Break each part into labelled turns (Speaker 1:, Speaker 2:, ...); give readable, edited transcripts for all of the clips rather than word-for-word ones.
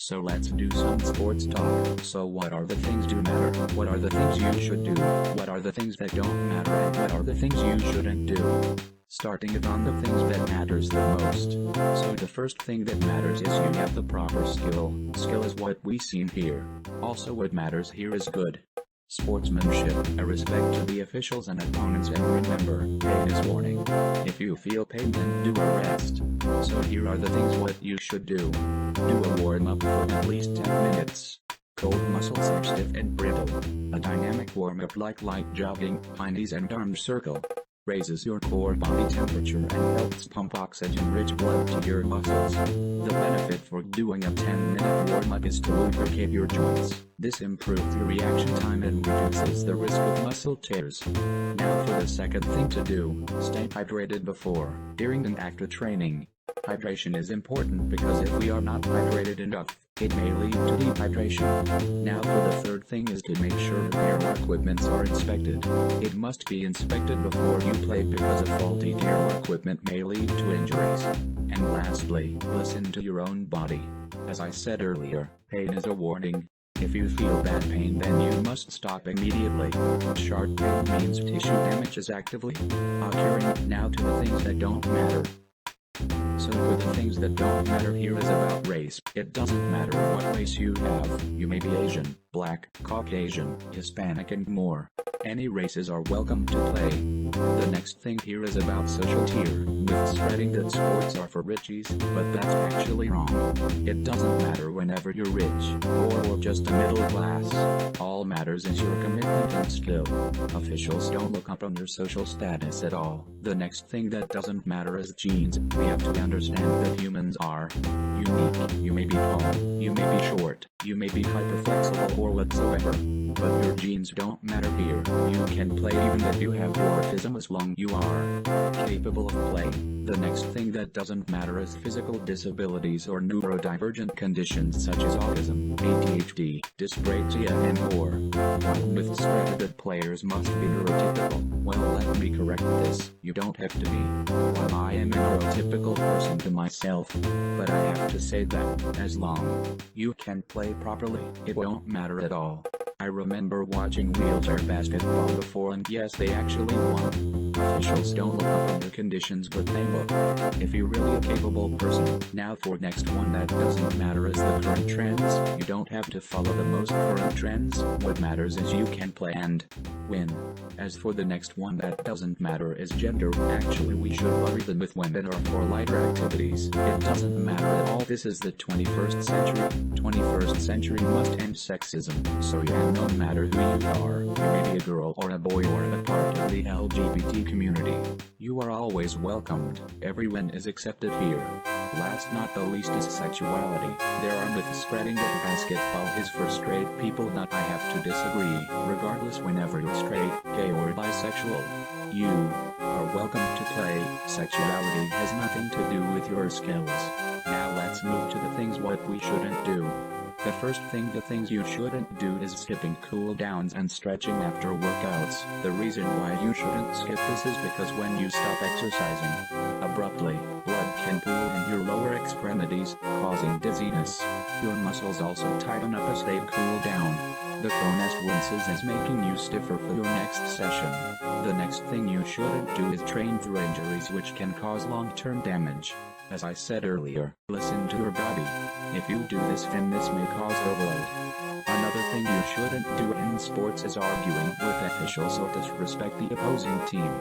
Speaker 1: So let's do some sports talk. So what are the things do matter? What are the things you should do? What are the things that don't matter? And what are the things you shouldn't do? Starting it on the things that matters the most. So the first thing that matters is you have the proper skill. Skill is what we seen here. Also what matters here is good sportsmanship, a respect to the officials and opponents, and remember, pain is warning. If you feel pain, then do a rest. So here are the things what you should do. Do a warm-up for at least 10 minutes. Cold muscles are stiff and brittle. A dynamic warm-up like light jogging, pindies and arm circle raises your core body temperature and helps pump oxygen-rich blood to your muscles. The benefit for doing a 10-minute warm-up is to lubricate your joints. This improves your reaction time and reduces the risk of muscle tears. Now for the second thing to do, stay hydrated before, during and after training. Hydration is important because if we are not hydrated enough, it may lead to dehydration. Now for the third thing is to make sure gear or equipments are inspected. It must be inspected before you play because a faulty gear or equipment may lead to injuries. And lastly, listen to your own body. As I said earlier, pain is a warning. If you feel bad pain, then you must stop immediately. Sharp pain means tissue damage is actively occurring. Now to the things that don't matter. So for the things that don't matter, here is about race. It doesn't matter what race you have. You may be Asian, Black, Caucasian, Hispanic and more. Any races are welcome to play. The next thing here is about social tier. Myth spreading that sports are for richies, but that's actually wrong. It doesn't matter whenever you're rich, or just a middle class. All matters is your commitment and skill. Officials don't look up on your social status at all. The next thing that doesn't matter is genes. We have to understand that humans are unique. You may be tall, you may be short, you may be hyperflexible or whatsoever. But your genes don't matter here. You can play even if you have dwarfism as long you are capable of playing. The next thing that doesn't matter is physical disabilities or neurodivergent conditions such as autism, ADHD, dyspraxia and more. One myth spread that players must be neurotypical. Well, let me correct this. You don't have to be. While I am a neurotypical person to myself, but I have to say that, as long you can play properly, it won't matter at all. I remember watching wheelchair basketball before, and yes, they actually won. Officials don't look up on the conditions, but they look. If you're really a capable person. Now for next one that doesn't matter is the current trends. You don't have to follow the most current trends. What matters is you can play and win. As for the next one that doesn't matter is gender. Actually, we should worry them with women or for lighter activities. It doesn't matter at all. This is the 21st century. 21st century must end sexism. So yeah, no matter who you are, you may be a girl or a boy or a part of the LGBT community, you are always welcomed. Everyone is accepted here. Last not the least is sexuality. There are myths spreading that basketball is for straight people, but I have to disagree. Regardless, whenever you're straight, gay or bisexual, you are welcome to play. Sexuality has nothing to do with your skills. Now let's move to the things what we shouldn't do. The first thing, the things you shouldn't do is skipping cool downs and stretching after workouts. The reason why you shouldn't skip this is because when you stop exercising abruptly, blood can pool in your lower extremities, causing dizziness. Your muscles also tighten up as they cool down. The consequences is making you stiffer for your next session. The next thing you shouldn't do is train through injuries, which can cause long-term damage. As I said earlier, listen to your body. If you do this, then this may cause overload. Another thing you shouldn't do in sports is arguing with officials or disrespect the opposing team.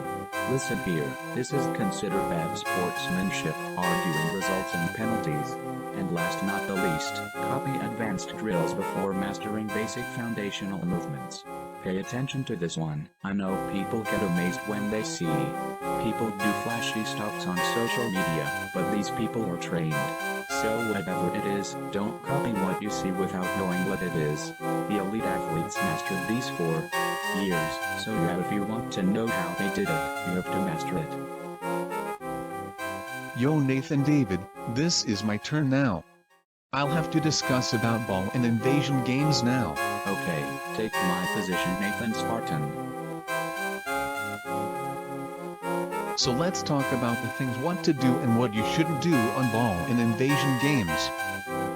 Speaker 1: Listen here, this is considered bad sportsmanship. Arguing results in penalties. And last not the least, copy advanced drills before mastering basic foundational movements. Pay attention to this one. I know people get amazed when they see people do flashy stuffs on social media, but these people are trained. So whatever it is, don't copy what you see without knowing what it is. The elite athletes mastered these for years, so yeah, if you want to know how they did it, you have to master it.
Speaker 2: Yo Nathan David, this is my turn now. I'll have to discuss about ball and invasion games now.
Speaker 1: Okay, take my position, Nathan Spartan.
Speaker 2: So let's talk about the things what to do and what you shouldn't do on ball and invasion games.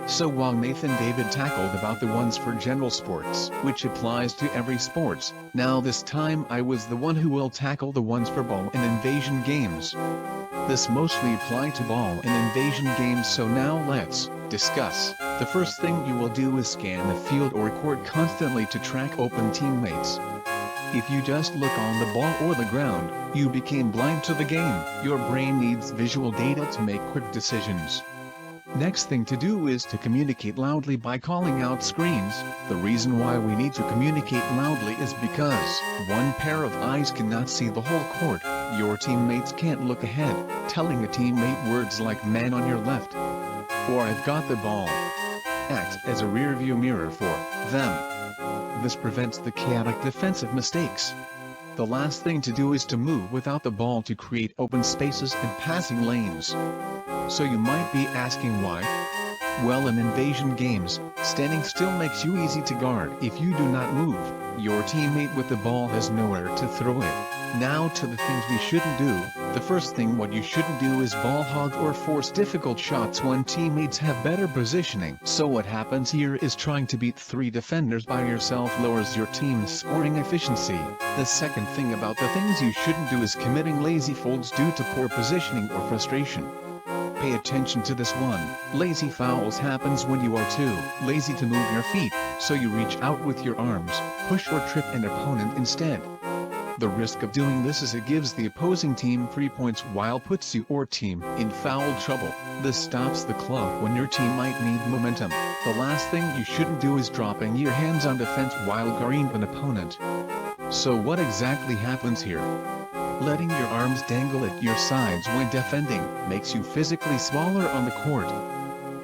Speaker 2: So while Nathan David tackled about the ones for general sports, which applies to every sports, now this time I was the one who will tackle the ones for ball and invasion games. This mostly apply to ball and invasion games, so now let's discuss. The first thing you will do is scan the field or court constantly to track open teammates. If you just look on the ball or the ground, you became blind to the game. Your brain needs visual data to make quick decisions. Next thing to do is to communicate loudly by calling out screens. The reason why we need to communicate loudly is because one pair of eyes cannot see the whole court. Your teammates can't look ahead, telling a teammate words like "man on your left" or "I've got the ball" acts as a rear-view mirror for them. This prevents the chaotic defensive mistakes. The last thing to do is to move without the ball to create open spaces and passing lanes. So you might be asking why? Well, in invasion games, standing still makes you easy to guard. If you do not move, your teammate with the ball has nowhere to throw it. Now to the things we shouldn't do. The first thing what you shouldn't do is ball hog or force difficult shots when teammates have better positioning. So what happens here is trying to beat 3 defenders by yourself lowers your team's scoring efficiency. The second thing about the things you shouldn't do is committing lazy folds due to poor positioning or frustration. Pay attention to this one. Lazy fouls happens when you are too lazy to move your feet, so you reach out with your arms, push or trip an opponent instead. The risk of doing this is it gives the opposing team 3 points while puts you or team in foul trouble. This stops the clock when your team might need momentum. The last thing you shouldn't do is dropping your hands on defense while guarding an opponent. So what exactly happens here? Letting your arms dangle at your sides when defending makes you physically smaller on the court,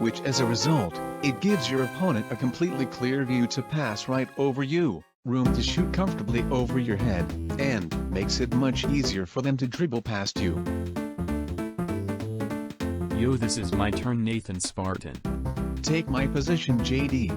Speaker 2: which as a result, it gives your opponent a completely clear view to pass right over you, room to shoot comfortably over your head, and makes it much easier for them to dribble past you.
Speaker 3: Yo, this is my turn, Nathan Spartan.
Speaker 2: Take my position, JD.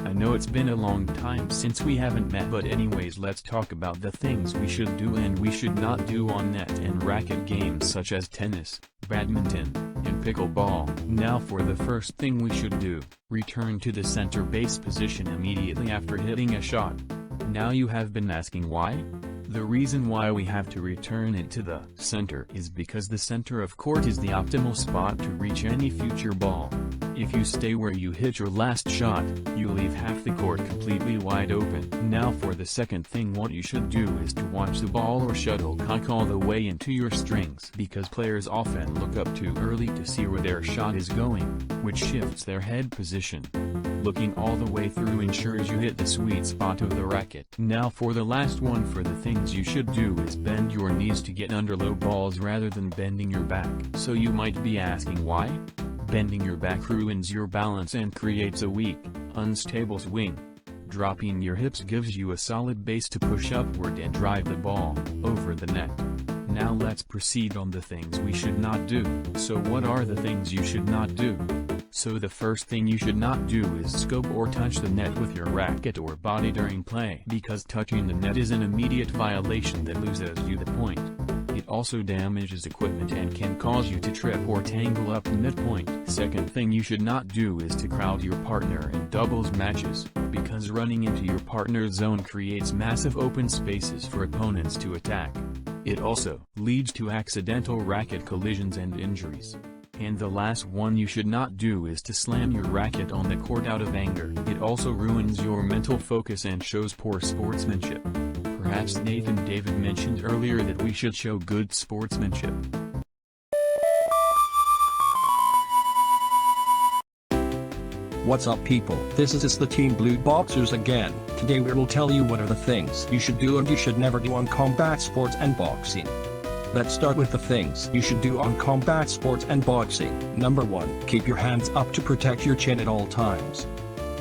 Speaker 3: I know it's been a long time since we haven't met, but anyways, let's talk about the things we should do and we should not do on net and racket games such as tennis, badminton, and pickleball. Now for the first thing we should do, return to the center base position immediately after hitting a shot. Now you have been asking why? The reason why we have to return it to the center is because the center of court is the optimal spot to reach any future ball. If you stay where you hit your last shot, you leave half the court completely wide open. Now for the second thing, what you should do is to watch the ball or shuttlecock all the way into your strings, because players often look up too early to see where their shot is going, which shifts their head position. Looking all the way through ensures you hit the sweet spot of the racket. Now for the last one, for the things you should do is bend your knees to get under low balls rather than bending your back. So you might be asking why? Bending your back ruins your balance and creates a weak, unstable swing. Dropping your hips gives you a solid base to push upward and drive the ball over the net. Now let's proceed on the things we should not do. So what are the things you should not do? So the first thing you should not do is scope or touch the net with your racket or body during play, because touching the net is an immediate violation that loses you the point. It also damages equipment and can cause you to trip or tangle up net point. Second thing you should not do is to crowd your partner in doubles matches, because running into your partner's zone creates massive open spaces for opponents to attack. It also leads to accidental racket collisions and injuries. And the last one you should not do is to slam your racket on the court out of anger. It also ruins your mental focus and shows poor sportsmanship. Perhaps Nathan David mentioned earlier that we should show good sportsmanship.
Speaker 4: What's up people, this is the Team Blue Boxers again. Today we will tell you what are the things you should do and you should never do on combat sports and boxing. Let's start with the things you should do on combat sports and boxing. Number 1. Keep your hands up to protect your chin at all times.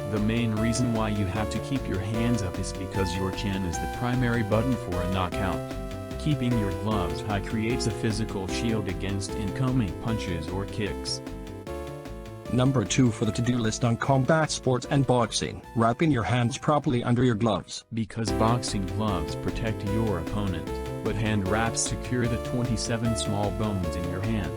Speaker 3: The main reason why you have to keep your hands up is because your chin is the primary button for a knockout. Keeping your gloves high creates a physical shield against incoming punches or kicks.
Speaker 4: Number 2. For the to-do list on combat sports and boxing, wrapping your hands properly under your gloves.
Speaker 3: Because boxing gloves protect your opponent, but hand wraps secure the 27 small bones in your hand.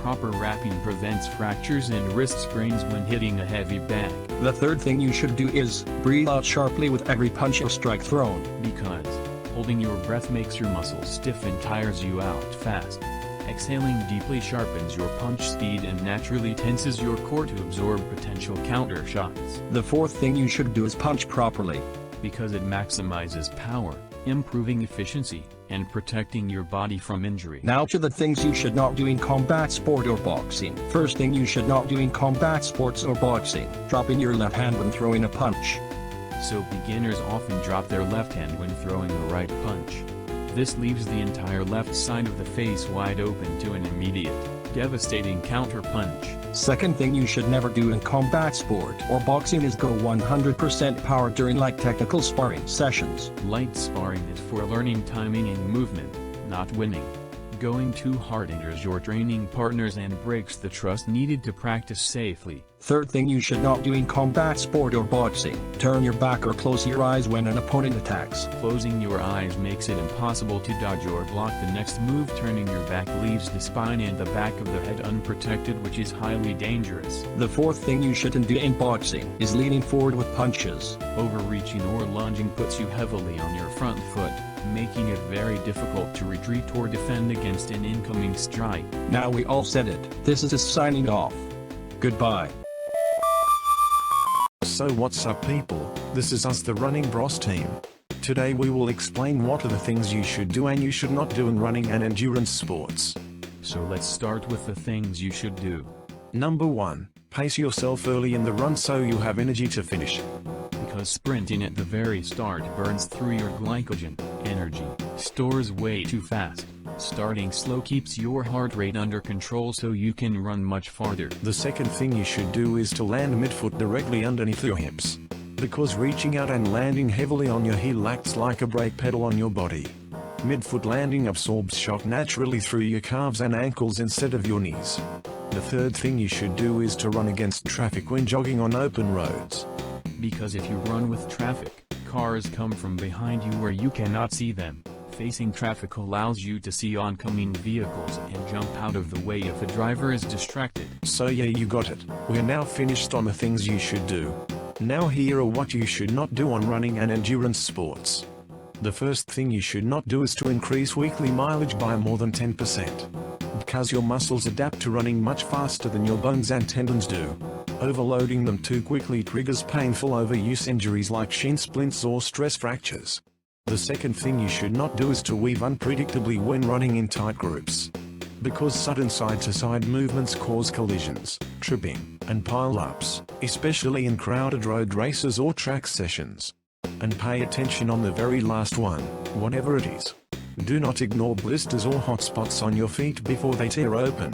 Speaker 3: proper wrapping prevents fractures and wrist sprains when hitting a heavy bag.
Speaker 4: The third thing you should do is breathe out sharply with every punch or strike thrown.
Speaker 3: Because holding your breath makes your muscles stiff and tires you out fast. Exhaling deeply sharpens your punch speed and naturally tenses your core to absorb potential counter shots.
Speaker 4: The fourth thing you should do is punch properly.
Speaker 3: Because it maximizes power, improving efficiency, and protecting your body from injury.
Speaker 4: Now to the things you should not do in combat sport or boxing. First thing you should not do in combat sports or boxing: dropping your left hand when throwing a punch.
Speaker 3: So beginners often drop their left hand when throwing a right punch. This leaves the entire left side of the face wide open to an immediate, devastating counter punch.
Speaker 4: Second thing you should never do in combat sport or boxing is go 100% power during light technical sparring sessions.
Speaker 3: Light sparring is for learning timing and movement, not winning. Going too hard injures your training partners and breaks the trust needed to practice safely.
Speaker 4: Third thing you should not do in combat sport or boxing: turn your back or close your eyes when an opponent attacks.
Speaker 3: Closing your eyes makes it impossible to dodge or block the next move. Turning your back leaves the spine and the back of the head unprotected, which is highly dangerous.
Speaker 4: The fourth thing you shouldn't do in boxing is leaning forward with punches.
Speaker 3: Overreaching or lunging puts you heavily on your front foot, making it very difficult to retreat or defend against an incoming strike.
Speaker 4: Now we all said it. This is us signing off. Goodbye.
Speaker 5: So what's up people, this is us, the Running Bros team. Today we will explain what are the things you should do and you should not do in running and endurance sports.
Speaker 3: So let's start with the things you should do.
Speaker 5: Number 1. Pace yourself early in the run so you have energy to finish.
Speaker 3: Because sprinting at the very start burns through your glycogen, energy, stores way too fast. Starting slow keeps your heart rate under control so you can run much farther.
Speaker 5: The second thing you should do is to land midfoot directly underneath your hips. Because reaching out and landing heavily on your heel acts like a brake pedal on your body. Midfoot landing absorbs shock naturally through your calves and ankles instead of your knees. The third thing you should do is to run against traffic when jogging on open roads.
Speaker 3: Because if you run with traffic, cars come from behind you where you cannot see them. Facing traffic allows you to see oncoming vehicles and jump out of the way if a driver is distracted.
Speaker 5: So yeah, you got it. We're now finished on the things you should do. Now here are what you should not do on running and endurance sports. The first thing you should not do is to increase weekly mileage by more than 10%. Because your muscles adapt to running much faster than your bones and tendons do. Overloading them too quickly triggers painful overuse injuries like shin splints or stress fractures. The second thing you should not do is to weave unpredictably when running in tight groups. Because sudden side-to-side movements cause collisions, tripping, and pile-ups, especially in crowded road races or track sessions. And pay attention on the very last one, whatever it is. Do not ignore blisters or hot spots on your feet before they tear open.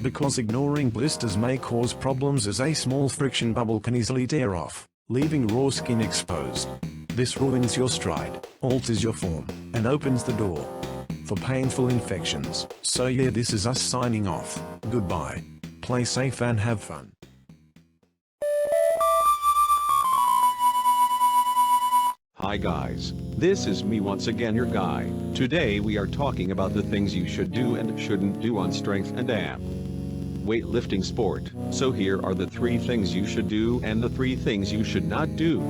Speaker 5: Because ignoring blisters may cause problems as a small friction bubble can easily tear off, leaving raw skin exposed. This ruins your stride, alters your form, and opens the door for painful infections. So yeah, this is us signing off. Goodbye. Play safe and have fun.
Speaker 6: Hi guys, this is me once again, your guy. Today we are talking about the things you should do and shouldn't do on strength and weightlifting sport. So here are the 3 things you should do and the 3 things you should not do.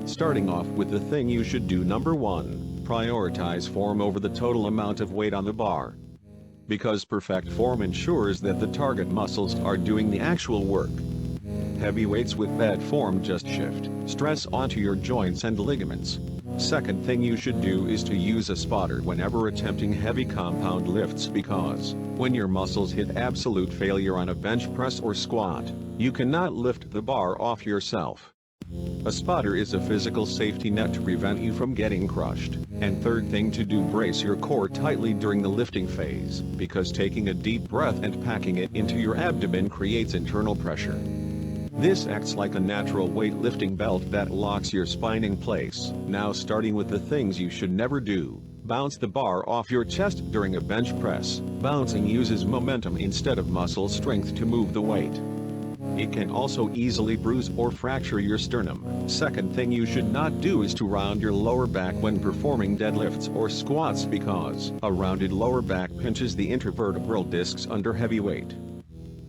Speaker 6: Starting off with the thing you should do. Number 1, prioritize form over the total amount of weight on the bar. Because perfect form ensures that the target muscles are doing the actual work. Heavy weights with bad form just shift stress onto your joints and ligaments. Second thing you should do is to use a spotter whenever attempting heavy compound lifts, because when your muscles hit absolute failure on a bench press or squat, you cannot lift the bar off yourself. A spotter is a physical safety net to prevent you from getting crushed. And third thing to do, brace your core tightly during the lifting phase, because taking a deep breath and packing it into your abdomen creates internal pressure. This acts like a natural weightlifting belt that locks your spine in place. Now starting with the things you should never do. Bounce the bar off your chest during a bench press. Bouncing uses momentum instead of muscle strength to move the weight. It can also easily bruise or fracture your sternum. Second thing you should not do is to round your lower back when performing deadlifts or squats, because a rounded lower back pinches the intervertebral discs under heavy weight.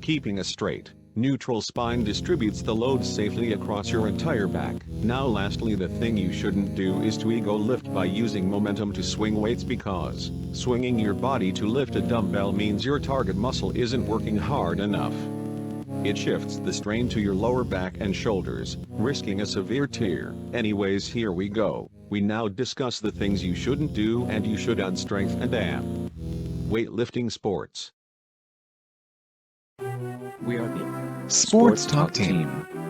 Speaker 6: Keeping a straight, neutral spine distributes the load safely across your entire back. Now lastly, the thing you shouldn't do is to ego lift by using momentum to swing weights, because swinging your body to lift a dumbbell means your target muscle isn't working hard enough. It shifts the strain to your lower back and shoulders, risking a severe tear. Anyways, here we go. We now discuss the things you shouldn't do and you should on strength and AM. Weightlifting sports.
Speaker 1: We are the
Speaker 2: Sports Talk Team.